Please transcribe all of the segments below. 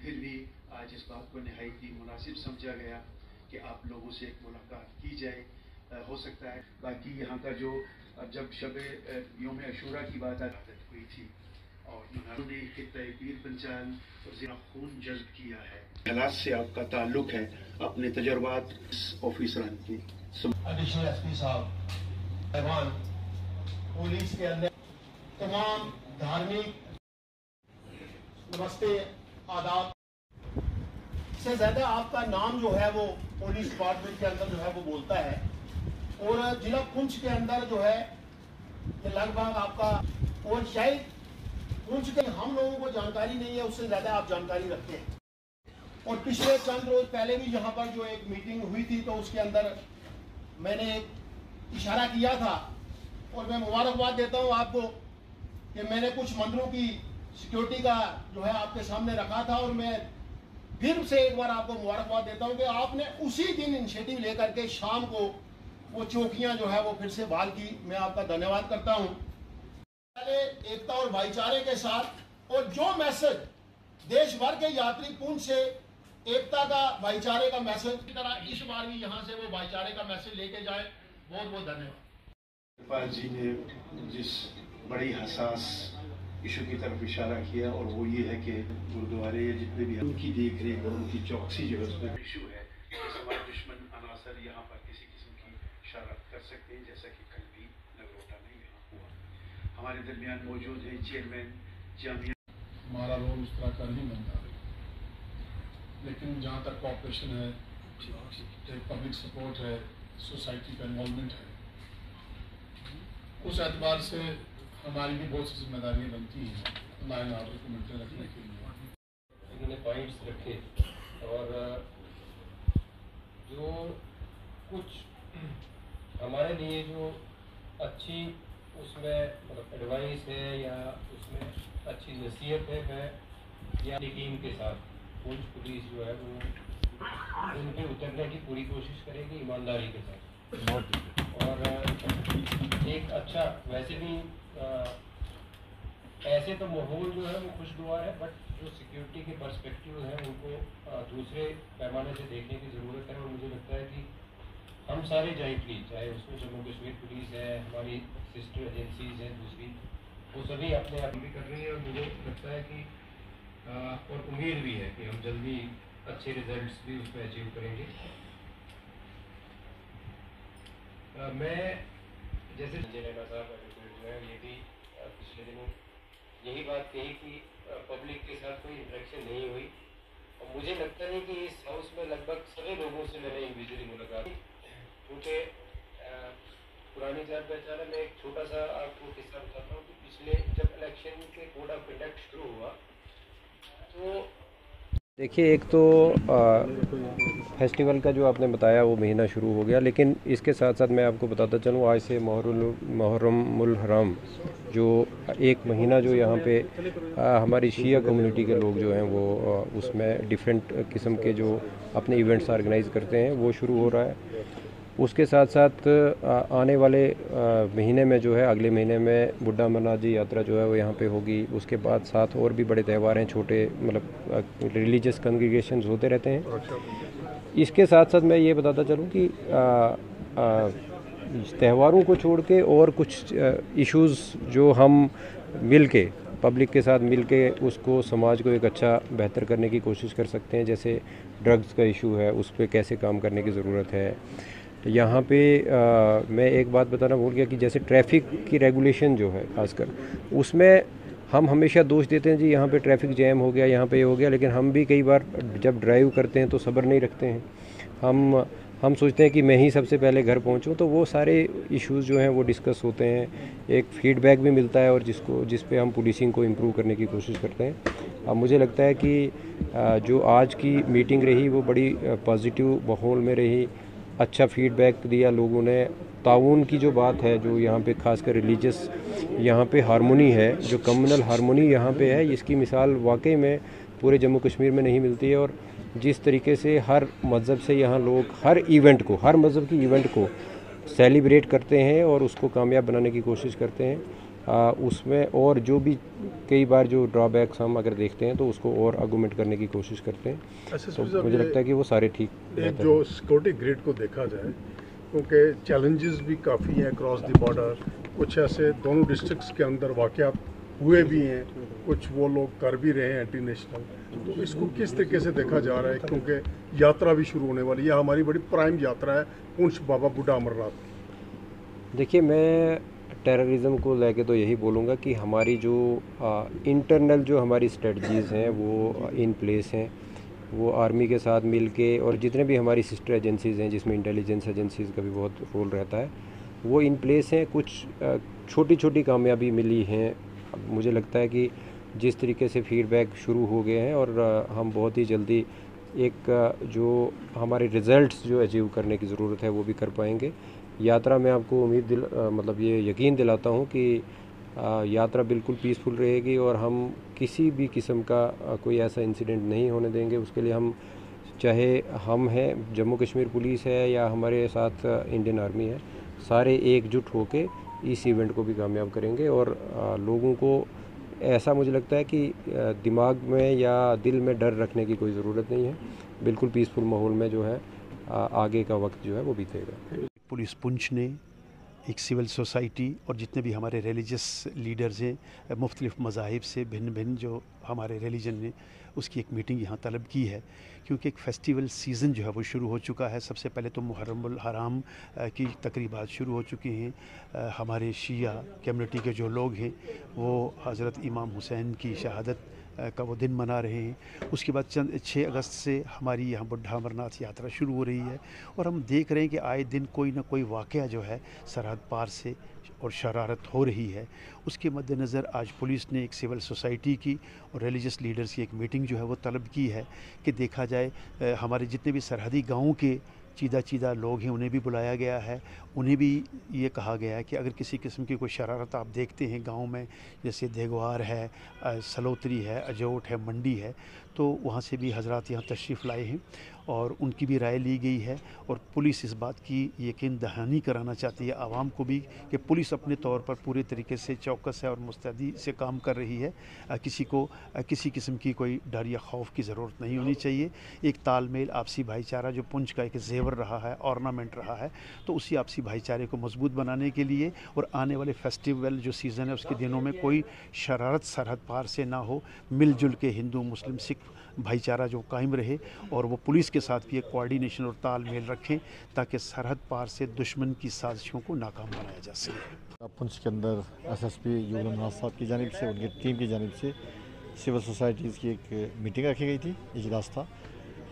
फिर भी आज इस बात को नहायत ही मुनासिब समझा गया कि आप लोगों से एक मुलाकात की जाए। हो सकता है बाकी यहाँ का जो जब शब योम अशूरा की बात आदत हुई थी और उन्होंने खित्ता पीर पंचाल और ज़रा खून जज्ब किया है। हालात से आपका ताल्लुक है, अपने तजर्बात ऑफिसरान की। एडिशनल एसपी साहब, ऐवान पुलिस के अंदर तमाम धार्मिक नमस्ते आदाब से ज़्यादा आपका नाम जो है वो पुलिस डिपार्टमेंट के अंदर जो है वो बोलता है और जिला पुंछ के अंदर जो है ये लगभग आपका और शायद पुंछ के हम लोगों को जानकारी नहीं है, उससे ज़्यादा आप जानकारी रखते हैं। और पिछले चंद रोज पहले भी यहाँ पर जो एक मीटिंग हुई थी तो उसके अंदर मैंने इशारा किया था और मैं मुबारकबाद देता हूँ आपको कि मैंने कुछ मंदिरों की सिक्योरिटी का जो है आपके सामने रखा था और मैं फिर से एक बार आपको मुबारकबाद देता हूँ कि आपने उसी दिन इनिशिएटिव लेकर के शाम को वो चौकियां जो है वो फिर से बहाल की। मैं आपका धन्यवाद करता हूँ। एकता और भाईचारे के साथ और जो मैसेज देश भर के यात्री पुंछ से एकता का भाईचारे का मैसेज की तरह इस बार भी यहाँ से वो भाईचारे का मैसेज लेके जाए। बहुत बहुत धन्यवाद। पाल जी ने जिस बड़ी हसास इशू की तरफ इशारा किया और वो ये है कि गुरुद्वारे जितने भी उनकी देख रेख और उनकी चौकसी जो है उसमें इशू है। हमारे दुश्मन अनासर यहाँ पर किसी किस्म की शरारत कर सकते हैं, जैसा कि कल भी नगरोटा में यहाँ हुआ। हमारे दरमियान मौजूद है चेयरमैन जामिया। हमारा रोल उस तरह का नहीं बनता, लेकिन जहाँ तक कॉपरेशन है, पब्लिक सपोर्ट है, सोसाइटी का इन्वॉल्वमेंट है, उस एतबार से हमारी भी बहुत सी जिम्मेदारियाँ बनती हैं लॉ एंड ऑर्डर को मेंटेन रखने के लिए। इन्होंने पॉइंट्स रखे और जो कुछ हमारे लिए जो अच्छी उसमें मतलब एडवाइस है या उसमें अच्छी नसीहत है, मैं या टीम के साथ पुलिस जो है वो उनके उतरने की पूरी कोशिश करेगी ईमानदारी के साथ। और एक अच्छा वैसे भी ऐसे तो माहौल जो है वो खुशगवार है, बट जो सिक्योरिटी के पर्सपेक्टिव है उनको दूसरे पैमाने से देखने की ज़रूरत है। और मुझे लगता है कि हम सारे जॉइंटली, चाहे उसमें जम्मू कश्मीर पुलिस है, हमारी सिस्टर एजेंसीज हैं दूसरी, वो सभी अपने आप भी कर रही है। और मुझे लगता है कि और उम्मीद भी है कि हम जल्दी अच्छे रिजल्ट्स भी उसमें अचीव करेंगे। मैं जैसे संजय रैना साहब जो है ये भी पिछले दिनों यही बात कही कि पब्लिक के साथ कोई इंटरेक्शन नहीं हुई, और मुझे लगता है कि इस हाउस में लगभग सभी लोगों से मैंने इंडिविजुअली मुलाकात की, क्योंकि पुरानी जान पहचान। मैं एक छोटा सा आपको किस्सा बताता हूँ कि पिछले जब इलेक्शन के कोड ऑफ कंडक्ट शुरू हुआ तो देखिए, एक तो फेस्टिवल का जो आपने बताया वो महीना शुरू हो गया, लेकिन इसके साथ साथ मैं आपको बताता चलूँ आज से मुहर्रमुल हराम जो एक महीना जो यहाँ पे हमारी शिया कम्युनिटी के लोग जो हैं वो उसमें डिफरेंट किस्म के जो अपने इवेंट्स ऑर्गेनाइज़ करते हैं वो शुरू हो रहा है। उसके साथ साथ आने वाले महीने में जो है अगले महीने में बुड्ढा अमरनाथ जी यात्रा जो है वो यहाँ पे होगी। उसके बाद साथ और भी बड़े त्यौहार हैं, छोटे मतलब रिलीजियस कॉन्ग्रीगेशंस होते रहते हैं। इसके साथ साथ मैं ये बताता चलूँ कि त्यौहारों को छोड़ के और कुछ इश्यूज़ जो हम मिल के पब्लिक के साथ मिल के उसको समाज को एक अच्छा बेहतर करने की कोशिश कर सकते हैं। जैसे ड्रग्स का इशू है, उस पर कैसे काम करने की ज़रूरत है। तो यहाँ पे मैं एक बात बताना भूल गया कि जैसे ट्रैफिक की रेगुलेशन जो है खासकर उसमें हम हमेशा दोष देते हैं जी यहाँ पे ट्रैफिक जैम हो गया, यहाँ पे ये हो गया, लेकिन हम भी कई बार जब ड्राइव करते हैं तो सब्र नहीं रखते हैं। हम सोचते हैं कि मैं ही सबसे पहले घर पहुंचूं, तो वो सारे इश्यूज़ जो हैं वो डिस्कस होते हैं, एक फीडबैक भी मिलता है और जिस पे हम पुलिसिंग को इम्प्रूव करने की कोशिश करते हैं। अब मुझे लगता है कि जो आज की मीटिंग रही वो बड़ी पॉजिटिव माहौल में रही, अच्छा फीडबैक दिया लोगों ने। ताउन की जो बात है, जो यहाँ पे खासकर रिलीजियस यहाँ पे हारमोनी है, जो कम्युनल हारमोनी यहाँ पे है, इसकी मिसाल वाकई में पूरे जम्मू कश्मीर में नहीं मिलती है। और जिस तरीके से हर मज़हब से यहाँ लोग हर इवेंट को, हर मज़हब की इवेंट को सेलिब्रेट करते हैं और उसको कामयाब बनाने की कोशिश करते हैं, उसमें और जो भी कई बार जो ड्रॉबैक्स हम अगर देखते हैं तो उसको और आर्गूमेंट करने की कोशिश करते हैं। तो मुझे लगता है कि वो सारे ठीक एक जो सिक्योरिटी ग्रिड को देखा जाए, क्योंकि चैलेंजेस भी काफ़ी हैं क्रॉस द बॉर्डर, कुछ ऐसे दोनों डिस्ट्रिक्ट्स के अंदर वाक़यात हुए भी हैं, कुछ वो लोग कर भी रहे हैं एंटी नेशनल, तो इसको किस तरीके से देखा जा रहा है? क्योंकि यात्रा भी शुरू होने वाली है, हमारी बड़ी प्राइम यात्रा है पुंछ बाबा बूढ़ा अमरनाथ की। देखिए, मैं टेररिज्म को लेके तो यही बोलूँगा कि हमारी जो इंटरनल जो हमारी स्ट्रेटजीज़ हैं वो इन प्लेस हैं। वो आर्मी के साथ मिल के और जितने भी हमारी सिस्टर एजेंसीज़ हैं जिसमें इंटेलिजेंस एजेंसीज़ का भी बहुत रोल रहता है, वो इन प्लेस हैं। कुछ छोटी छोटी कामयाबी मिली हैं। मुझे लगता है कि जिस तरीके से फीडबैक शुरू हो गए हैं और हम बहुत ही जल्दी एक जो हमारे रिज़ल्ट्स जो अचीव करने की ज़रूरत है वो भी कर पाएंगे। यात्रा में आपको मतलब ये यकीन दिलाता हूँ कि यात्रा बिल्कुल पीसफुल रहेगी और हम किसी भी किस्म का कोई ऐसा इंसिडेंट नहीं होने देंगे। उसके लिए हम, चाहे हम हैं, जम्मू कश्मीर पुलिस है या हमारे साथ इंडियन आर्मी है, सारे एकजुट होकर इस इवेंट को भी कामयाब करेंगे। और लोगों को ऐसा मुझे लगता है कि दिमाग में या दिल में डर रखने की कोई ज़रूरत नहीं है। बिल्कुल पीसफुल माहौल में जो है आगे का वक्त जो है वो बीतेगा। पुलिस पुंछ ने एक सिविल सोसाइटी और जितने भी हमारे रिलीजियस लीडर्स हैं, मुख्तलिफ मज़ाहिब से भिन्न भिन्न जो हमारे रिलीजन ने, उसकी एक मीटिंग यहाँ तलब की है। क्योंकि एक फेस्टिवल सीज़न जो है वो शुरू हो चुका है। सबसे पहले तो मुहर्रमुल हराम की तकरीबात शुरू हो चुकी हैं। हमारे शिया कम्युनिटी के जो लोग हैं वो हज़रत इमाम हुसैन की शहादत का वो दिन मना रहे हैं। उसके बाद 6 अगस्त से हमारी यहाँ बुढ़ा अमरनाथ यात्रा शुरू हो रही है और हम देख रहे हैं कि आए दिन कोई ना कोई वाक़या जो है सरहद पार से और शरारत हो रही है। उसके मद्देनज़र आज पुलिस ने एक सिविल सोसाइटी की और रिलीजियस लीडर्स की एक मीटिंग जो है वो तलब की है कि देखा जाए हमारे जितने भी सरहदी गाँव के चीदा लोग हैं उन्हें भी बुलाया गया है। उन्हें भी ये कहा गया है कि अगर किसी किस्म की कोई शरारत आप देखते हैं गांव में, जैसे देगवार है, सलोतरी है, अजोट है, मंडी है, तो वहाँ से भी हजरात यहाँ तशरीफ़ लाए हैं और उनकी भी राय ली गई है। और पुलिस इस बात की यकीन दहानी कराना चाहती है आवाम को भी कि पुलिस अपने तौर पर पूरे तरीके से चौकस है और मुस्तैदी से काम कर रही है। किसी को किसी किस्म की कोई डर या खौफ की ज़रूरत नहीं होनी चाहिए। एक तालमेल, आपसी भाईचारा जो पुंछ का एक जेवर रहा है, ऑर्नामेंट रहा है, तो उसी आपसी भाईचारे को मजबूत बनाने के लिए और आने वाले फेस्टिवल जो सीज़न है उसके दिनों में कोई शरारत सरहद पार से ना हो, मिलजुल के हिंदू मुस्लिम सिख भाईचारा जो कायम रहे और वो पुलिस के साथ भी एक कोऑर्डिनेशन और तालमेल रखें ताकि सरहद पार से दुश्मन की साजिशों को नाकाम बनाया जा सके। पुंछ के अंदर SSP युगल अमरनाथ साहब की जानिब से, उनकी टीम की जानिब से सिविल सोसाइटीज़ की एक मीटिंग रखी गई थी, इजलास था।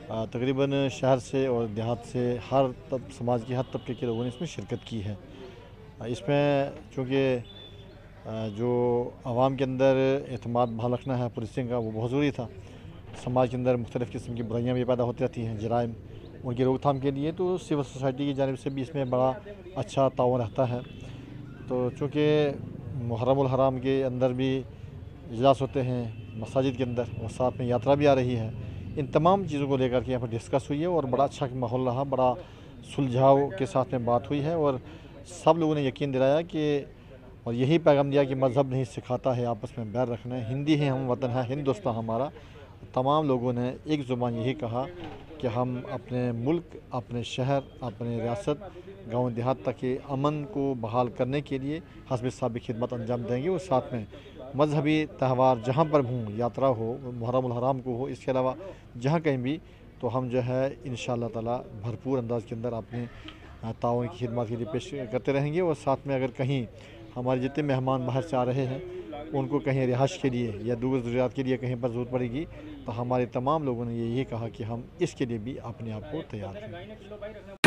तकरीबन शहर से और देहात से हर समाज के हर तबके के लोगों ने इसमें शिरकत की है। इसमें चूँकि जो आवाम के अंदर एतमाद बहाल रखना है पुलिसिंग का, वो बहुत ज़रूरी था। समाज के अंदर मुख्तलिफ़ किस्म की बुराइयाँ भी पैदा होती रहती हैं, जराइम, उनकी रोकथाम के लिए तो सिविल सोसाइटी की जानिब से भी इसमें बड़ा अच्छा ताउन रहता है। तो चूँकि मुहर्रमुल हराम के अंदर भी इजलास होते हैं मसाजिद के अंदर और साथ में यात्रा भी आ रही है, इन तमाम चीज़ों को लेकर के यहाँ पर डिस्कस हुई है और बड़ा अच्छा माहौल रहा, बड़ा सुलझाव के साथ में बात हुई है और सब लोगों ने यकीन दिलाया कि और यही पैगाम दिया कि मज़हब नहीं सिखाता है आपस में बैर रखना है, हिंदी है हम, वतन है हिंदुस्तान हमारा। तमाम लोगों ने एक ज़ुबान यही कहा कि हम अपने मुल्क, अपने शहर, अपने रियासत, गाँव देहात तक के अमन को बहाल करने के लिए हस्ब साबिक़ खिदमत अंजाम देंगे। और साथ में मजहबी त्यौहार जहाँ पर हों, यात्रा हो, मुहर्रमुल हराम को हो, इसके अलावा जहाँ कहीं भी, तो हम जो है इंशाअल्लाह ताला भरपूर अंदाज के अंदर अपने ताउन की खिदमत के लिए पेश करते रहेंगे। और साथ में अगर कहीं हमारे जितने मेहमान बाहर से आ रहे हैं उनको कहीं रिहाइश के लिए या दूसरी ज़रूरियात के लिए कहीं पर ज़रूरत पड़ेगी तो हमारे तमाम लोगों ने यही कहा कि हम इसके लिए भी अपने आप को तैयार करें।